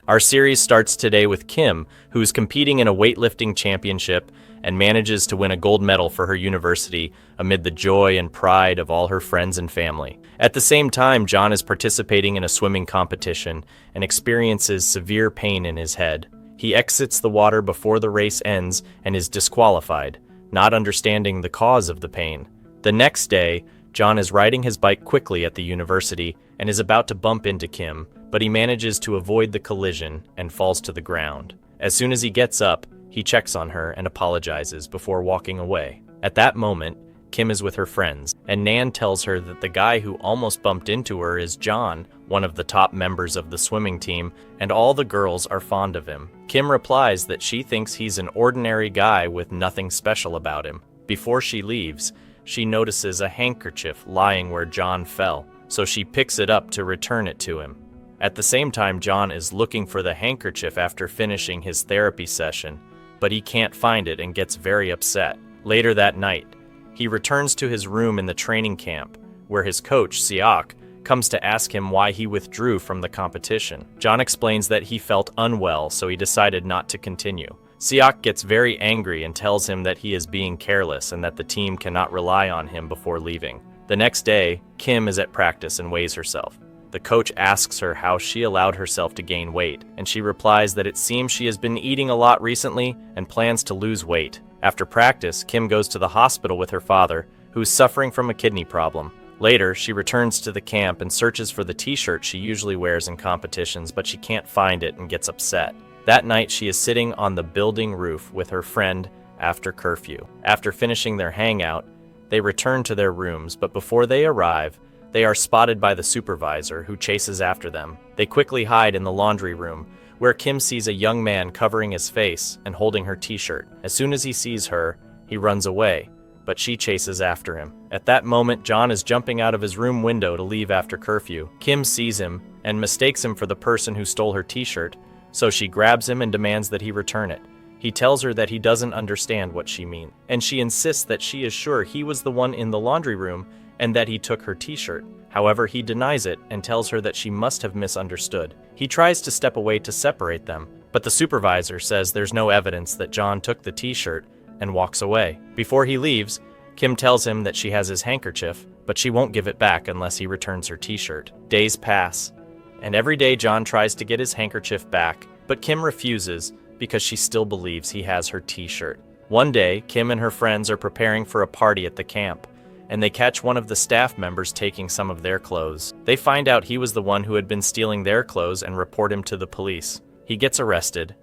Our series starts today with Kim, who is competing in a weightlifting championship and manages to win a gold medal for her university amid the joy and pride of all her friends and family. At the same time, John is participating in a swimming competition and experiences severe pain in his head. He exits the water before the race ends and is disqualified, not understanding the cause of the pain. The next day, John is riding his bike quickly at the university and is about to bump into Kim, but he manages to avoid the collision and falls to the ground. As soon as he gets up, he checks on her and apologizes before walking away. At that moment, Kim is with her friends, and Nan tells her that the guy who almost bumped into her is John, one of the top members of the swimming team, and all the girls are fond of him. Kim replies that she thinks he's an ordinary guy with nothing special about him. Before she leaves, she notices a handkerchief lying where John fell, so she picks it up to return it to him. At the same time, John is looking for the handkerchief after finishing his therapy session, but he can't find it and gets very upset. Later that night, he returns to his room in the training camp, where his coach, Siak, comes to ask him why he withdrew from the competition. John explains that he felt unwell, so he decided not to continue. Siak gets very angry and tells him that he is being careless and that the team cannot rely on him before leaving. The next day, Kim is at practice and weighs herself. The coach asks her how she allowed herself to gain weight, and she replies that it seems she has been eating a lot recently and plans to lose weight. After practice, Kim goes to the hospital with her father, who is suffering from a kidney problem. Later, she returns to the camp and searches for the t-shirt she usually wears in competitions, but she can't find it and gets upset. That night, she is sitting on the building roof with her friend after curfew. After finishing their hangout, they return to their rooms, but before they arrive, they are spotted by the supervisor, who chases after them. They quickly hide in the laundry room, where Kim sees a young man covering his face and holding her t-shirt. As soon as he sees her, he runs away, but she chases after him. At that moment, John is jumping out of his room window to leave after curfew. Kim sees him and mistakes him for the person who stole her t-shirt, so she grabs him and demands that he return it. He tells her that he doesn't understand what she means, and she insists that she is sure he was the one in the laundry room and that he took her t-shirt. However, he denies it and tells her that she must have misunderstood. He tries to step away to separate them, but the supervisor says there's no evidence that John took the t-shirt and walks away. Before he leaves, Kim tells him that she has his handkerchief, but she won't give it back unless he returns her t-shirt. Days pass, and every day John tries to get his handkerchief back, but Kim refuses because she still believes he has her t-shirt. One day, Kim and her friends are preparing for a party at the camp, and they catch one of the staff members taking some of their clothes. They find out he was the one who had been stealing their clothes and report him to the police. He gets arrested,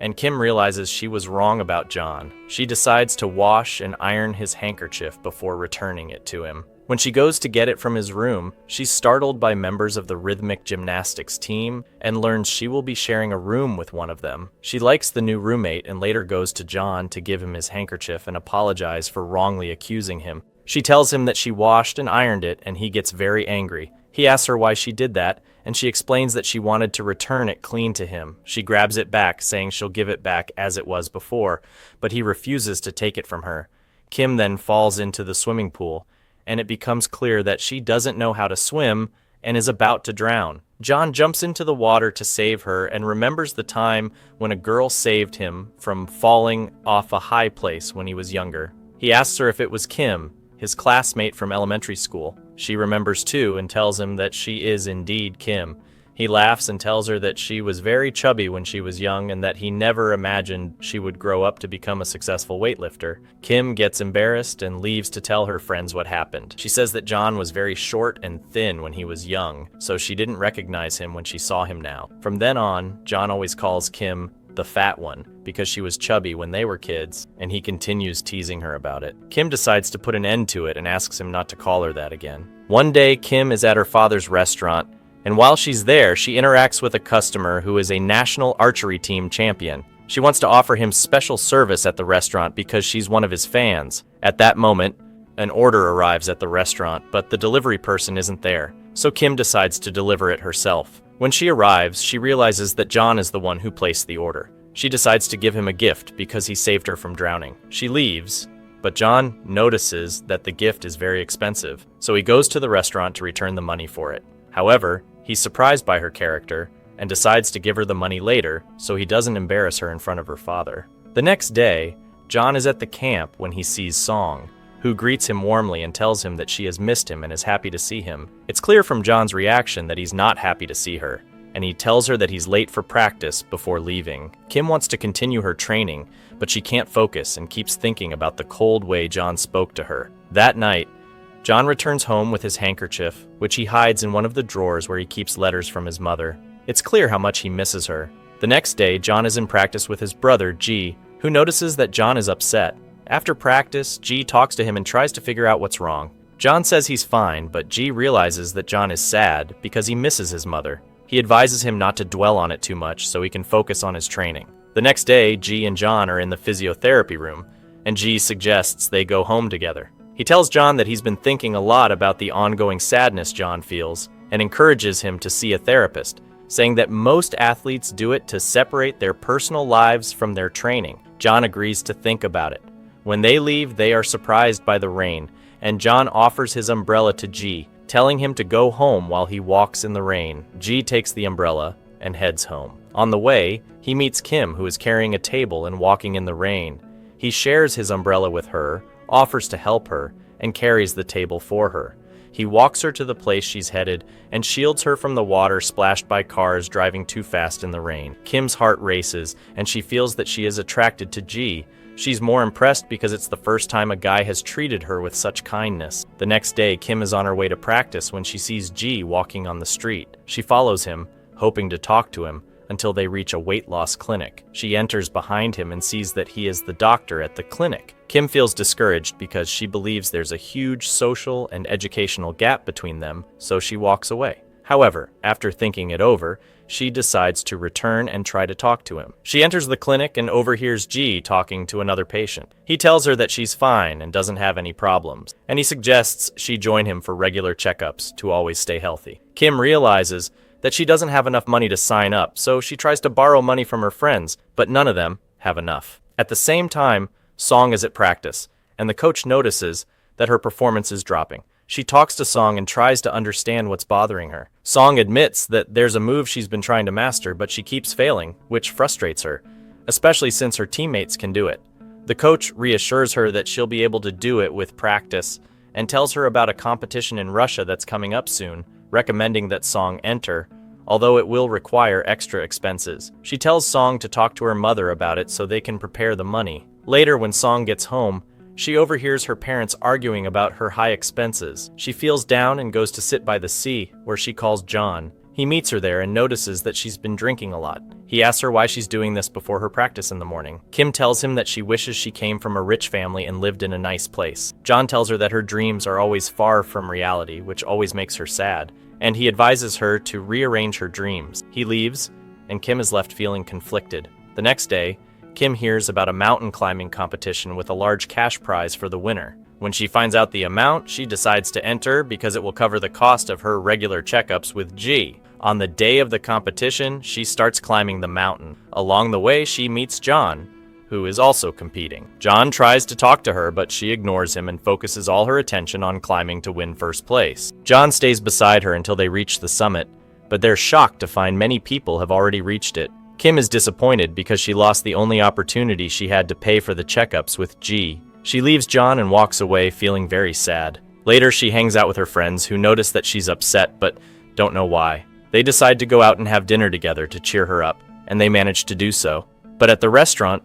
and Kim realizes she was wrong about John. She decides to wash and iron his handkerchief before returning it to him. When she goes to get it from his room, she's startled by members of the rhythmic gymnastics team and learns she will be sharing a room with one of them. She likes the new roommate and later goes to John to give him his handkerchief and apologize for wrongly accusing him. She tells him that she washed and ironed it, and he gets very angry. He asks her why she did that, and she explains that she wanted to return it clean to him. She grabs it back, saying she'll give it back as it was before, but he refuses to take it from her. Kim then falls into the swimming pool, and it becomes clear that she doesn't know how to swim and is about to drown. John jumps into the water to save her and remembers the time when a girl saved him from falling off a high place when he was younger. He asks her if it was Kim, his classmate from elementary school. She remembers too and tells him that she is indeed Kim. He laughs and tells her that she was very chubby when she was young and that he never imagined she would grow up to become a successful weightlifter. Kim gets embarrassed and leaves to tell her friends what happened. She says that John was very short and thin when he was young, so she didn't recognize him when she saw him now. From then on, John always calls Kim the fat one because she was chubby when they were kids, and he continues teasing her about it. Kim decides to put an end to it and asks him not to call her that again. One day, Kim is at her father's restaurant, and while she's there, she interacts with a customer who is a national archery team champion. She wants to offer him special service at the restaurant because she's one of his fans. At that moment, an order arrives at the restaurant, but the delivery person isn't there, so Kim decides to deliver it herself. When she arrives, she realizes that John is the one who placed the order. She decides to give him a gift because he saved her from drowning. She leaves, but John notices that the gift is very expensive, so he goes to the restaurant to return the money for it. However, he's surprised by her character and decides to give her the money later so he doesn't embarrass her in front of her father. The next day, John is at the camp when he sees Song, who greets him warmly and tells him that she has missed him and is happy to see him. It's clear from John's reaction that he's not happy to see her, and he tells her that he's late for practice before leaving. Kim wants to continue her training, but she can't focus and keeps thinking about the cold way John spoke to her. That night, John returns home with his handkerchief, which he hides in one of the drawers where he keeps letters from his mother. It's clear how much he misses her. The next day, John is in practice with his brother, G, who notices that John is upset. After practice, G talks to him and tries to figure out what's wrong. John says he's fine, but G realizes that John is sad because he misses his mother. He advises him not to dwell on it too much so he can focus on his training. The next day, G and John are in the physiotherapy room, and G suggests they go home together. He tells John that he's been thinking a lot about the ongoing sadness John feels and encourages him to see a therapist, saying that most athletes do it to separate their personal lives from their training. John agrees to think about it. When they leave, they are surprised by the rain, and John offers his umbrella to G, telling him to go home while he walks in the rain. G takes the umbrella and heads home. On the way, he meets Kim, who is carrying a table and walking in the rain. He shares his umbrella with her, offers to help her, and carries the table for her. He walks her to the place she's headed and shields her from the water splashed by cars driving too fast in the rain. Kim's heart races, and she feels that she is attracted to G. She's more impressed because it's the first time a guy has treated her with such kindness. The next day, Kim is on her way to practice when she sees G walking on the street. She follows him, hoping to talk to him, until they reach a weight loss clinic. She enters behind him and sees that he is the doctor at the clinic. Kim feels discouraged because she believes there's a huge social and educational gap between them, so she walks away. However, after thinking it over, she decides to return and try to talk to him. She enters the clinic and overhears G talking to another patient. He tells her that she's fine and doesn't have any problems, and he suggests she join him for regular checkups to always stay healthy. Kim realizes that she doesn't have enough money to sign up, so she tries to borrow money from her friends, but none of them have enough. At the same time, Song is at practice, and the coach notices that her performance is dropping. She talks to Song and tries to understand what's bothering her. Song admits that there's a move she's been trying to master, but she keeps failing, which frustrates her, especially since her teammates can do it. The coach reassures her that she'll be able to do it with practice and tells her about a competition in Russia that's coming up soon, recommending that Song enter, although it will require extra expenses. She tells Song to talk to her mother about it so they can prepare the money. Later, when Song gets home, she overhears her parents arguing about her high expenses. She feels down and goes to sit by the sea, where she calls John. He meets her there and notices that she's been drinking a lot. He asks her why she's doing this before her practice in the morning. Kim tells him that she wishes she came from a rich family and lived in a nice place. John tells her that her dreams are always far from reality, which always makes her sad, and he advises her to rearrange her dreams. He leaves, and Kim is left feeling conflicted. The next day, Kim hears about a mountain climbing competition with a large cash prize for the winner. When she finds out the amount, she decides to enter because it will cover the cost of her regular checkups with G. On the day of the competition, she starts climbing the mountain. Along the way, she meets John, who is also competing. John tries to talk to her, but she ignores him and focuses all her attention on climbing to win first place. John stays beside her until they reach the summit, but they're shocked to find many people have already reached it. Kim is disappointed because she lost the only opportunity she had to pay for the checkups with G. She leaves John and walks away feeling very sad. Later, she hangs out with her friends who notice that she's upset but don't know why. They decide to go out and have dinner together to cheer her up, and they manage to do so. But at the restaurant,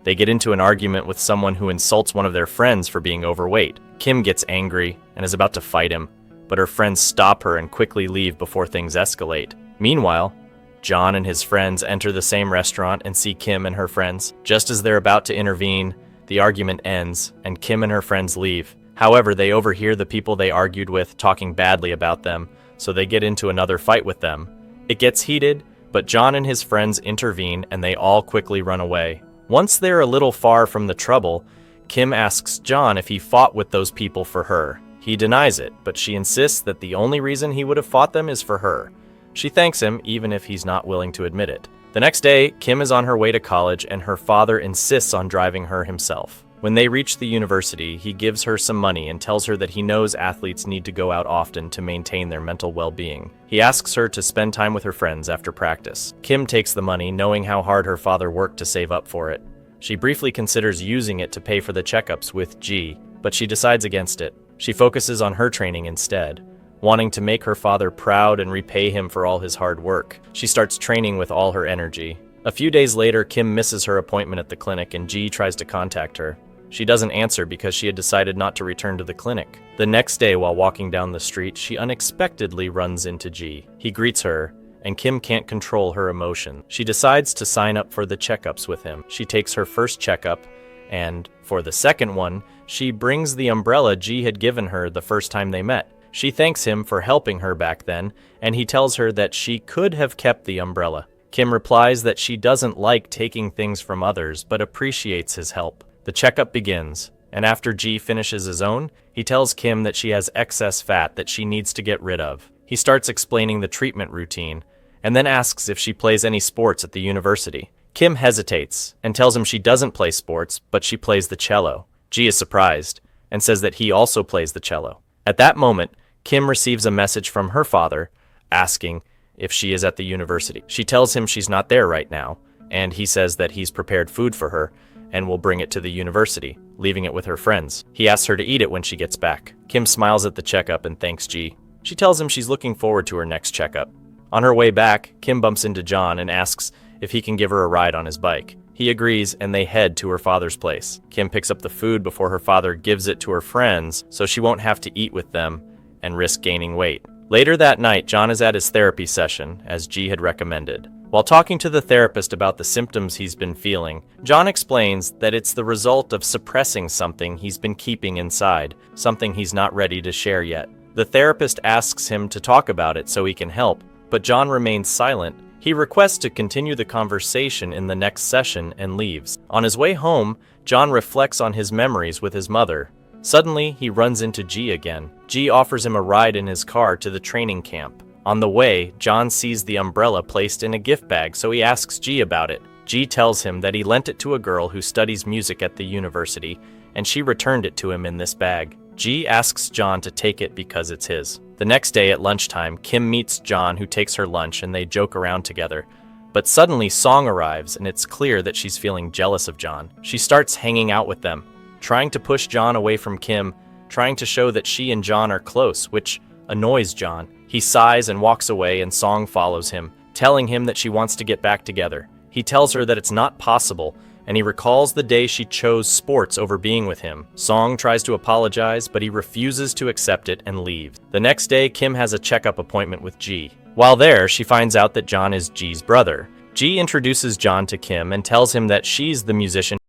they get into an argument with someone who insults one of their friends for being overweight. Kim gets angry and is about to fight him, but her friends stop her and quickly leave before things escalate. Meanwhile, John and his friends enter the same restaurant and see Kim and her friends. Just as they're about to intervene, the argument ends, and Kim and her friends leave. However, they overhear the people they argued with talking badly about them, so they get into another fight with them. It gets heated, but John and his friends intervene and they all quickly run away. Once they're a little far from the trouble, Kim asks John if he fought with those people for her. He denies it, but she insists that the only reason he would have fought them is for her. She thanks him, even if he's not willing to admit it. The next day, Kim is on her way to college and her father insists on driving her himself. When they reach the university, he gives her some money and tells her that he knows athletes need to go out often to maintain their mental well-being. He asks her to spend time with her friends after practice. Kim takes the money, knowing how hard her father worked to save up for it. She briefly considers using it to pay for the checkups with G, but she decides against it. She focuses on her training instead, wanting to make her father proud and repay him for all his hard work. She starts training with all her energy. A few days later, Kim misses her appointment at the clinic and G tries to contact her. She doesn't answer because she had decided not to return to the clinic. The next day, while walking down the street, she unexpectedly runs into G. He greets her, and Kim can't control her emotion. She decides to sign up for the checkups with him. She takes her first checkup, and for the second one, she brings the umbrella G had given her the first time they met. She thanks him for helping her back then, and he tells her that she could have kept the umbrella. Kim replies that she doesn't like taking things from others, but appreciates his help. The checkup begins, and after G finishes his own, he tells Kim that she has excess fat that she needs to get rid of. He starts explaining the treatment routine, and then asks if she plays any sports at the university. Kim hesitates and tells him she doesn't play sports, but she plays the cello. G is surprised and says that he also plays the cello. At that moment, Kim receives a message from her father asking if she is at the university. She tells him she's not there right now, and he says that he's prepared food for her and will bring it to the university, leaving it with her friends. He asks her to eat it when she gets back. Kim smiles at the checkup and thanks G. She tells him she's looking forward to her next checkup. On her way back, Kim bumps into John and asks if he can give her a ride on his bike. He agrees and they head to her father's place. Kim picks up the food before her father gives it to her friends so she won't have to eat with them and risk gaining weight. Later that night, John is at his therapy session, as G had recommended. While talking to the therapist about the symptoms he's been feeling, John explains that it's the result of suppressing something he's been keeping inside, something he's not ready to share yet. The therapist asks him to talk about it so he can help, but John remains silent. He requests to continue the conversation in the next session and leaves. On his way home, John reflects on his memories with his mother. Suddenly, he runs into G again. G offers him a ride in his car to the training camp. On the way, John sees the umbrella placed in a gift bag, so he asks G about it. G tells him that he lent it to a girl who studies music at the university, and she returned it to him in this bag. G asks John to take it because it's his. The next day at lunchtime, Kim meets John, who takes her lunch, and they joke around together. But suddenly, Song arrives, and it's clear that she's feeling jealous of John. She starts hanging out with them, trying to push John away from Kim, trying to show that she and John are close, which annoys John. He sighs and walks away, and Song follows him, telling him that she wants to get back together. He tells her that it's not possible, and he recalls the day she chose sports over being with him. Song tries to apologize, but he refuses to accept it and leaves. The next day, Kim has a checkup appointment with G. While there, she finds out that John is G's brother. G introduces John to Kim and tells him that she's the musician